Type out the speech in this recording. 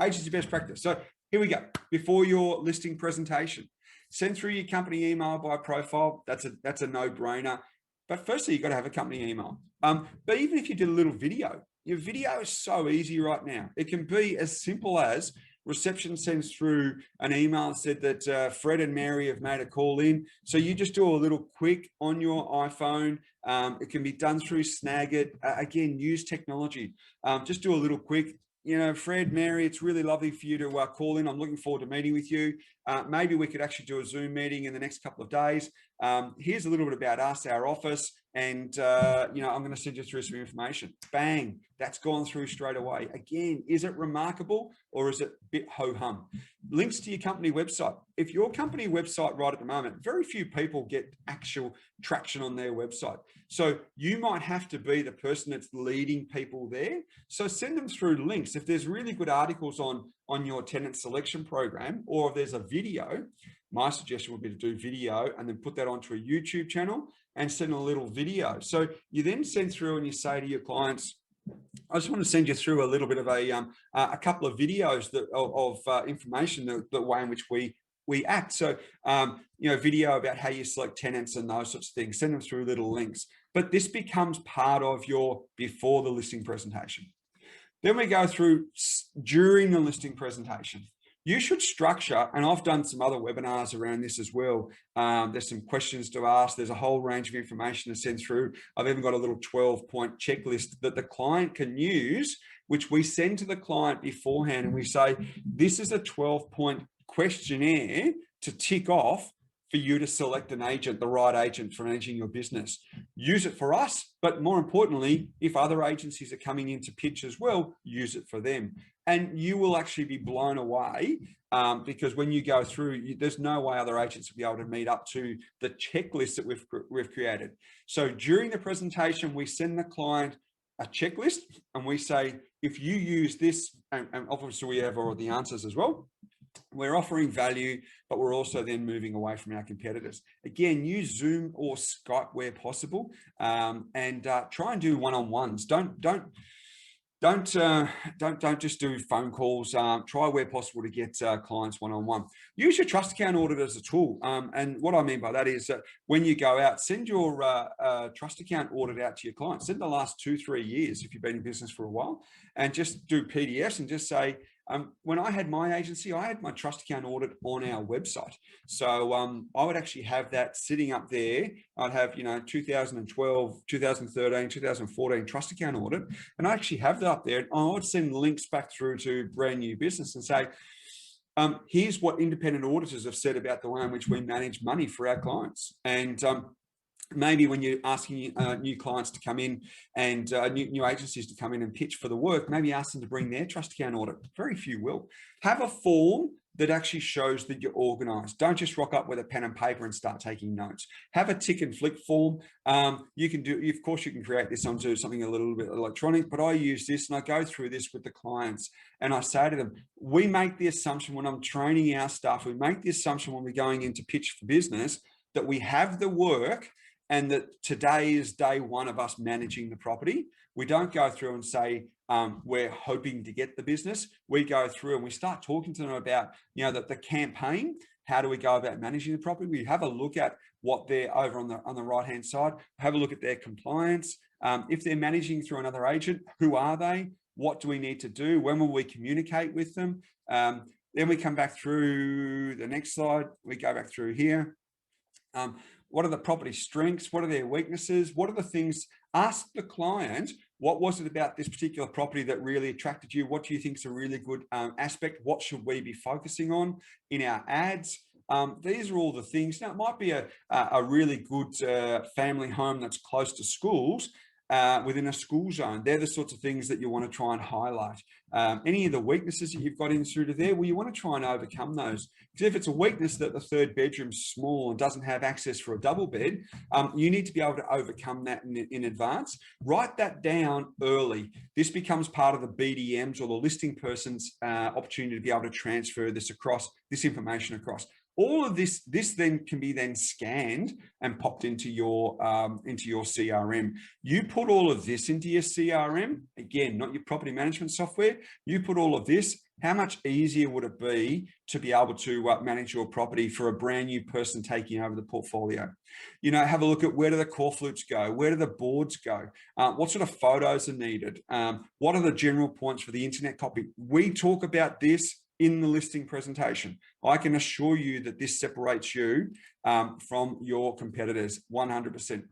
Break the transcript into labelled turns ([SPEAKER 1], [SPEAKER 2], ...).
[SPEAKER 1] Agency best practice. So here we go. Before your listing presentation, send through your company email by profile. That's a no-brainer. But firstly, you've got to have a company email. But even if you did a little video, your video is so easy right now. It can be as simple as reception sends through an email and said that Fred and Mary have made a call in. So you just do a little quick on your iPhone. It can be done through Snagit. Again, use technology. Just do a little quick, you know, Fred, Mary, it's really lovely for you to call in. I'm looking forward to meeting with you. Maybe we could actually do a Zoom meeting in the next couple of days. Here's a little bit about us, our office, and you know, I'm going to send you through some information. Bang, that's gone through straight away. Again, is it remarkable or is it a bit ho-hum? Links to your company website. If your company website right at the moment, very few people get actual traction on their website. So you might have to be the person that's leading people there. So send them through links. If there's really good articles on your tenant selection program, or if there's a video, my suggestion would be to do video and then put that onto a YouTube channel and send a little video. So you then send through and you say to your clients, I just want to send you through a little bit of a couple of videos of information, the way in which we act. So, you know, video about how you select tenants and those sorts of things, send them through little links. But this becomes part of your before the listing presentation. Then we go through during the listing presentation. You should structure, and I've done some other webinars around this as well. There's some questions to ask. There's a whole range of information to send through. I've even got a little 12-point checklist that the client can use, which we send to the client beforehand. And we say, this is a 12-point questionnaire to tick off for you to select an agent, the right agent for managing your business. Use it for us, but more importantly, if other agencies are coming in to pitch as well, use it for them. And you will actually be blown away because when you go through, there's no way other agents will be able to meet up to the checklist that we've created. So during the presentation, we send the client a checklist and we say, if you use this, and obviously we have all the answers as well, we're offering value, but we're also then moving away from our competitors. Again, use Zoom or Skype where possible, and try and do one-on-ones. Don't just do phone calls. Try where possible to get clients one-on-one. Use your trust account audit as a tool. And what I mean by that is that when you go out, send your trust account audit out to your clients. Send the last 2-3 years if you've been in business for a while, and just do PDFs and just say, when I had my agency, I had my trust account audit on our website. So I would actually have that sitting up there. I'd have, you know, 2012, 2013, 2014 trust account audit. And I actually have that up there. And I would send links back through to brand new business and say, here's what independent auditors have said about the way in which we manage money for our clients. And maybe when you're asking new clients to come in and new agencies to come in and pitch for the work, maybe ask them to bring their trust account audit. Very few will. Have a form that actually shows that you're organized. Don't just rock up with a pen and paper and start taking notes. Have a tick and flick form. You can do, of course, you can create this onto something a little bit electronic, but I use this and I go through this with the clients and I say to them, we make the assumption when I'm training our staff, we make the assumption when we're going in to pitch for business that we have the work and that today is day one of us managing the property. We don't go through and say, we're hoping to get the business. We go through and we start talking to them about, you know, the campaign. How do we go about managing the property? We have a look at what they're over on the right-hand side, have a look at their compliance. If they're managing through another agent, who are they? What do we need to do? When will we communicate with them? Then we come back through the next slide. We go back through here. What are the property strengths? What are their weaknesses? What are the things? Ask the client, what was it about this particular property that really attracted you? What do you think is a really good aspect? What should we be focusing on in our ads? These are all the things. Now, it might be a really good family home that's close to schools, within a school zone. They're the sorts of things that you want to try and highlight. Any of the weaknesses that you've got in through to there, well, you want to try and overcome those. Because if it's a weakness that the third bedroom's small and doesn't have access for a double bed, you need to be able to overcome that in advance. Write that down early. This becomes part of the BDM's or the listing person's opportunity to be able to transfer this information across. All of this then can be then scanned and popped into your CRM. You put all of this into your CRM, again, not your property management software. You put all of this. How much easier would it be to be able to manage your property for a brand new person taking over the portfolio? You know, have a look at where do the core flutes go? Where do the boards go? What sort of photos are needed? What are the general points for the internet copy? We talk about this in the listing presentation. I can assure you that this separates you from your competitors 100%.